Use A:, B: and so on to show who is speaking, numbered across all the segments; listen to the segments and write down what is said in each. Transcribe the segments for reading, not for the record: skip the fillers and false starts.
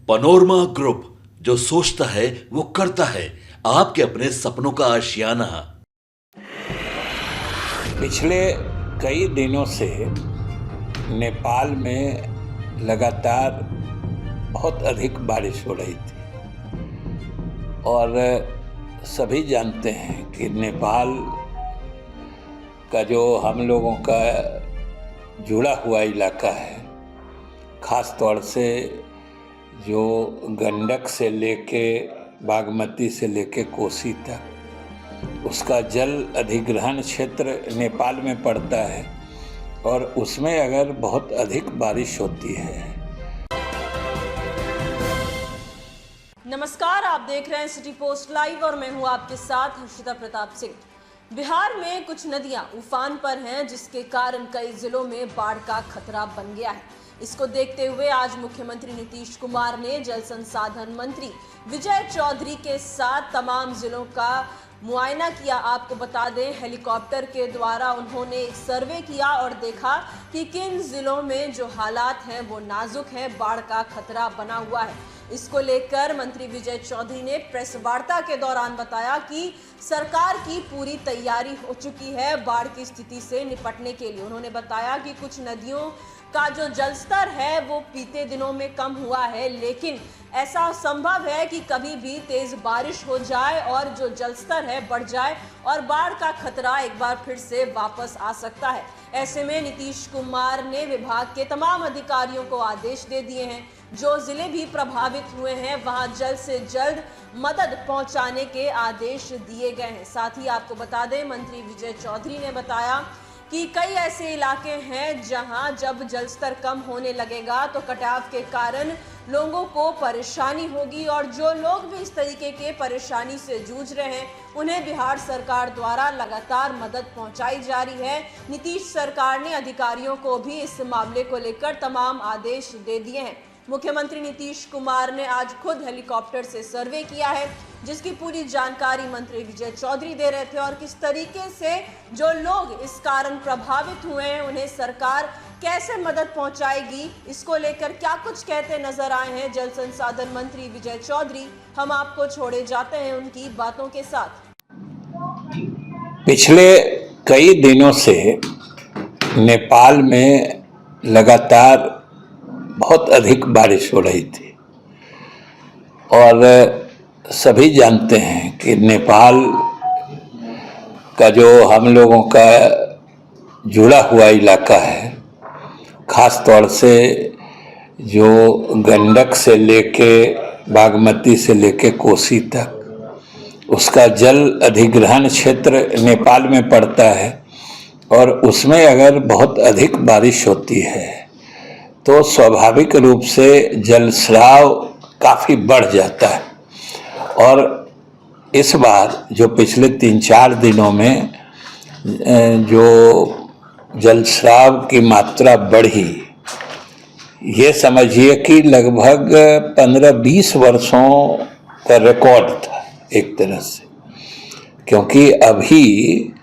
A: Panorama group, जो सोचता है वो करता है। आपके अपने सपनों का आशियाना।
B: पिछले कई दिनों से नेपाल में लगातार बहुत अधिक बारिश हो रही थी और सभी जानते हैं कि नेपाल का जो हम लोगों का जुड़ा हुआ इलाका है, ख़ास तौर से जो गंडक से लेके बागमती से लेके कोसी तक, उसका जल अधिग्रहण क्षेत्र नेपाल में पड़ता है और उसमें अगर बहुत अधिक बारिश होती है।
C: नमस्कार, आप देख रहे हैं सिटी पोस्ट लाइव और मैं हूं आपके साथ हर्षिता प्रताप सिंह। बिहार में कुछ नदियां उफान पर हैं, जिसके कारण कई जिलों में बाढ़ का खतरा बन गया है। इसको देखते हुए आज मुख्यमंत्री नीतीश कुमार ने जल संसाधन मंत्री विजय चौधरी के साथ तमाम जिलों का मुआयना किया। आपको बता दें, हेलीकॉप्टर के द्वारा उन्होंने एक सर्वे किया और देखा कि किन जिलों में जो हालात हैं वो नाजुक हैं, बाढ़ का खतरा बना हुआ है। इसको लेकर मंत्री विजय चौधरी ने प्रेस वार्ता के दौरान बताया कि सरकार की पूरी तैयारी हो चुकी है बाढ़ की स्थिति से निपटने के लिए। उन्होंने बताया कि कुछ नदियों का जो जलस्तर है वो बीते दिनों में कम हुआ है, लेकिन ऐसा संभव है कि कभी भी तेज बारिश हो जाए और जो जलस्तर है बढ़ जाए और बाढ़ का खतरा एक बार फिर से वापस आ सकता है। ऐसे में नीतीश कुमार ने विभाग के तमाम अधिकारियों को आदेश दे दिए हैं, जो जिले भी प्रभावित हुए हैं वहां जल्द से जल्द मदद पहुंचाने के आदेश दिए गए हैं। साथ ही आपको बता दें, मंत्री विजय चौधरी ने बताया कि कई ऐसे इलाके हैं जहां जब जलस्तर कम होने लगेगा तो कटाव के कारण लोगों को परेशानी होगी और जो लोग भी इस तरीके के परेशानी से जूझ रहे हैं उन्हें बिहार सरकार द्वारा लगातार मदद पहुंचाई जा रही है। नीतीश सरकार ने अधिकारियों को भी इस मामले को लेकर तमाम आदेश दे दिए हैं। मुख्यमंत्री नीतीश कुमार ने आज खुद हेलीकॉप्टर से सर्वे किया है, जिसकी पूरी जानकारी मंत्री विजय चौधरी दे रहे थे और किस तरीके से जो लोग इस कारण प्रभावित हुए हैं उन्हें सरकार कैसे मदद पहुंचाएगी, इसको लेकर क्या कुछ कहते नजर आए हैं जल संसाधन मंत्री विजय चौधरी। हम आपको छोड़े जाते हैं उनकी बातों के साथ।
B: पिछले कई दिनों से नेपाल में लगातार बहुत अधिक बारिश हो रही थी और सभी जानते हैं कि नेपाल का जो हम लोगों का जुड़ा हुआ इलाका है, ख़ास तौर से जो गंडक से लेके बागमती से लेके कोसी तक, उसका जल अधिग्रहण क्षेत्र नेपाल में पड़ता है और उसमें अगर बहुत अधिक बारिश होती है तो स्वाभाविक रूप से जलस्राव काफ़ी बढ़ जाता है। और इस बार जो पिछले 3-4 दिनों में जो जलस्राव की मात्रा बढ़ी, ये समझिए कि लगभग 15-20 वर्षों का रिकॉर्ड था एक तरह से, क्योंकि अभी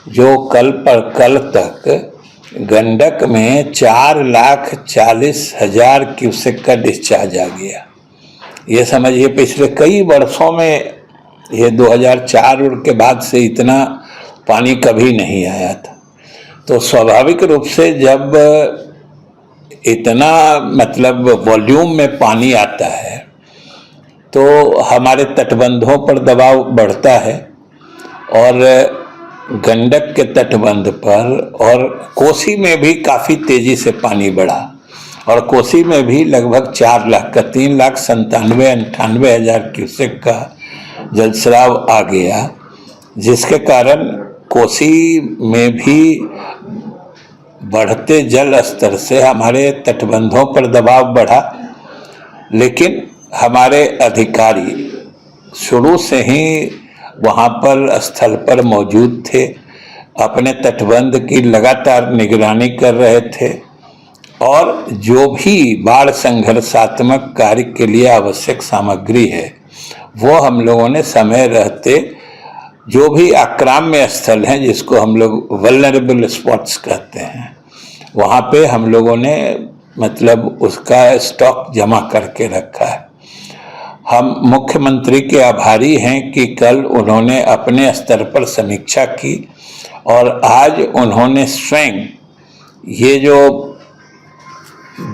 B: जो कल पर कल तक गंडक में 4,40,000 क्यूसेक का डिस्चार्ज आ गया। ये समझिए पिछले कई वर्षों में, ये 2004 के बाद से इतना पानी कभी नहीं आया था। तो स्वाभाविक रूप से जब इतना मतलब वॉल्यूम में पानी आता है तो हमारे तटबंधों पर दबाव बढ़ता है और गंडक के तटबंध पर और कोसी में भी काफ़ी तेज़ी से पानी बढ़ा और कोसी में भी लगभग 4 लाख का 3,97,98,000 क्यूसेक का जलस्राव आ गया, जिसके कारण कोसी में भी बढ़ते जल स्तर से हमारे तटबंधों पर दबाव बढ़ा। लेकिन हमारे अधिकारी शुरू से ही वहाँ पर स्थल पर मौजूद थे, अपने तटबंध की लगातार निगरानी कर रहे थे और जो भी बाढ़ संघर्षात्मक कार्य के लिए आवश्यक सामग्री है वो हम लोगों ने समय रहते, जो भी आक्राम्य स्थल हैं जिसको हम लोग वल्नरेबल स्पॉट्स कहते हैं, वहाँ पे हम लोगों ने मतलब उसका स्टॉक जमा करके रखा है। हम मुख्यमंत्री के आभारी हैं कि कल उन्होंने अपने स्तर पर समीक्षा की और आज उन्होंने स्वयं ये जो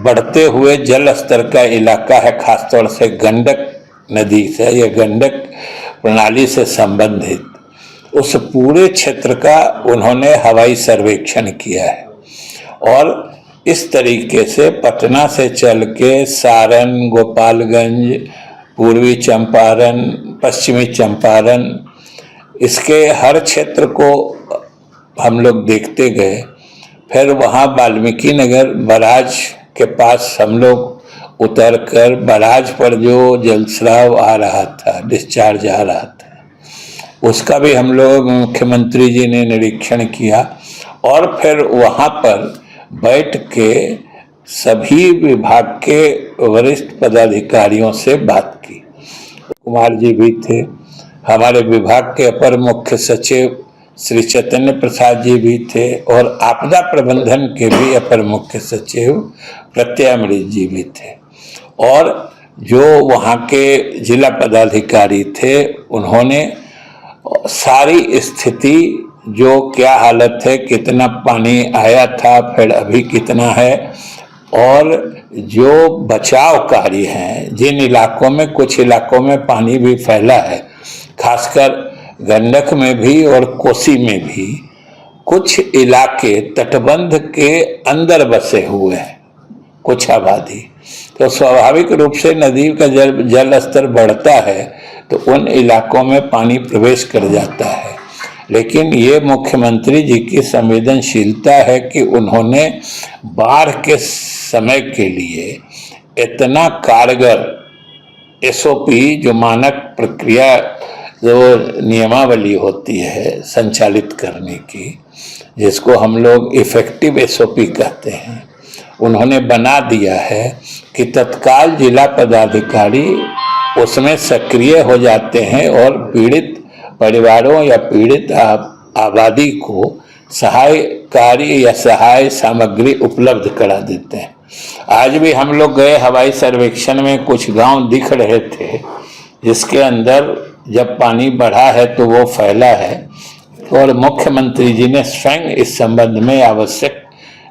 B: बढ़ते हुए जल स्तर का इलाका है, खासतौर से गंडक नदी से या गंडक प्रणाली से संबंधित उस पूरे क्षेत्र का उन्होंने हवाई सर्वेक्षण किया है। और इस तरीके से पटना से चल के सारण, गोपालगंज, पूर्वी चंपारण, पश्चिमी चंपारण, इसके हर क्षेत्र को हम लोग देखते गए। फिर वहाँ वाल्मीकि नगर बराज के पास हम लोग उतर कर बराज पर जो जलस्राव आ रहा था, डिस्चार्ज आ रहा था, उसका भी हम लोग मुख्यमंत्री जी ने निरीक्षण किया और फिर वहाँ पर बैठ के सभी विभाग के वरिष्ठ पदाधिकारियों से बात की। कुमार जी भी थे, हमारे विभाग के अपर मुख्य सचिव श्री चैतन्य प्रसाद जी भी थे और आपदा प्रबंधन के भी अपर मुख्य सचिव प्रत्यय जी भी थे। और जो वहाँ के जिला पदाधिकारी थे उन्होंने सारी स्थिति, जो क्या हालत है, कितना पानी आया था, फिर अभी कितना है, और जो बचाव कार्य हैं, जिन इलाकों में, कुछ इलाकों में पानी भी फैला है, खासकर गंडक में भी और कोसी में भी कुछ इलाके तटबंध के अंदर बसे हुए हैं, कुछ आबादी, तो स्वाभाविक रूप से नदी का जल स्तर बढ़ता है तो उन इलाकों में पानी प्रवेश कर जाता है। लेकिन ये मुख्यमंत्री जी की संवेदनशीलता है कि उन्होंने बाढ़ के समय के लिए इतना कारगर एसओपी, जो मानक प्रक्रिया, जो नियमावली होती है संचालित करने की, जिसको हम लोग इफेक्टिव एसओपी कहते हैं, उन्होंने बना दिया है कि तत्काल जिला पदाधिकारी उसमें सक्रिय हो जाते हैं और पीड़ित परिवारों या पीड़ित आबादी को सहाय कार्य या सहाय सामग्री उपलब्ध करा देते हैं। आज भी हम लोग गए हवाई सर्वेक्षण में, कुछ गांव दिख रहे थे जिसके अंदर जब पानी बढ़ा है तो वो फैला है और मुख्यमंत्री जी ने स्वयं इस संबंध में आवश्यक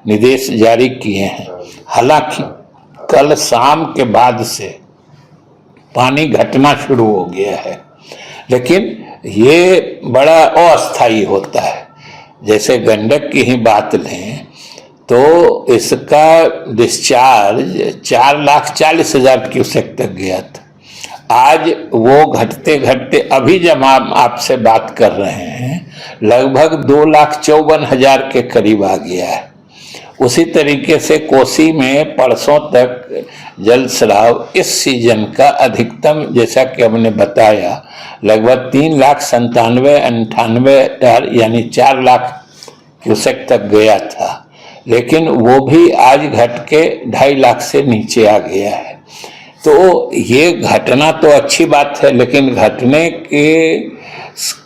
B: निर्देश जारी किए हैं। हालांकि कल शाम के बाद से पानी घटना शुरू हो गया है, लेकिन ये बड़ा अस्थायी होता है। जैसे गंडक की ही बात लें तो इसका डिस्चार्ज 4,40,000 क्यूसेक तक गया था। आज वो घटते घटते अभी जब हम आपसे बात कर रहे हैं लगभग 2,54,000 के करीब आ गया है। उसी तरीके से कोसी में परसों तक जलस्राव इस सीजन का अधिकतम, जैसा कि हमने बताया, लगभग 3,97,98,000 यानी 4 लाख क्यूसेक तक गया था, लेकिन वो भी आज घट के 2.5 लाख से नीचे आ गया है। तो ये घटना तो अच्छी बात है, लेकिन घटने के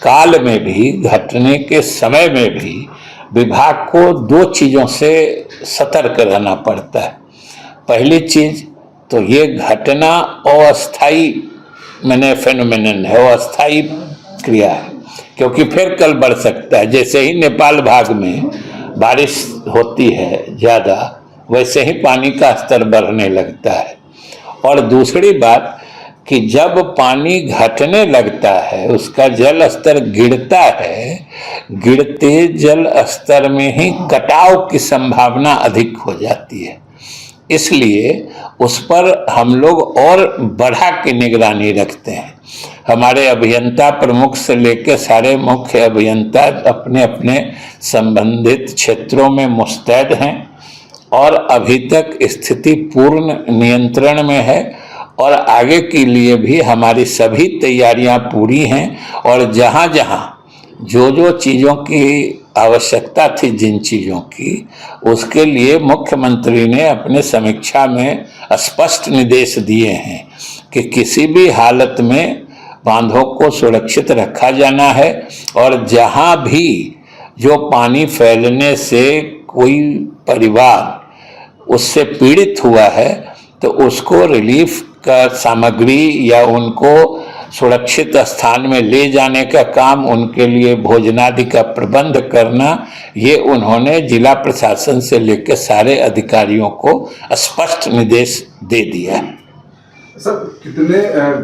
B: काल में भी, घटने के समय में भी विभाग को 2 चीज़ों से सतर्क रहना पड़ता है। पहली चीज तो ये घटना अस्थायी फेनोमेनन है, अस्थायी क्रिया है, क्योंकि फिर कल बढ़ सकता है। जैसे ही नेपाल भाग में बारिश होती है ज़्यादा, वैसे ही पानी का स्तर बढ़ने लगता है। और दूसरी बात कि जब पानी घटने लगता है, उसका जल स्तर गिरता है, गिरते जल स्तर में ही कटाव की संभावना अधिक हो जाती है। इसलिए उस पर हम लोग और बढ़ा के निगरानी रखते हैं। हमारे अभियंता प्रमुख से लेकर सारे मुख्य अभियंता अपने अपने संबंधित क्षेत्रों में मुस्तैद हैं और अभी तक स्थिति पूर्ण नियंत्रण में है और आगे के लिए भी हमारी सभी तैयारियां पूरी हैं। और जहां जहां जो जो चीज़ों की आवश्यकता थी, जिन चीज़ों की, उसके लिए मुख्यमंत्री ने अपने समीक्षा में स्पष्ट निर्देश दिए हैं कि किसी भी हालत में बांधों को सुरक्षित रखा जाना है और जहां भी जो पानी फैलने से कोई परिवार उससे पीड़ित हुआ है तो उसको रिलीफ का सामग्री या उनको सुरक्षित स्थान में ले जाने का काम, उनके लिए भोजनादि का प्रबंध करना, ये उन्होंने जिला प्रशासन से लेकर सारे अधिकारियों को स्पष्ट निर्देश दे दिया।
D: सर, कितने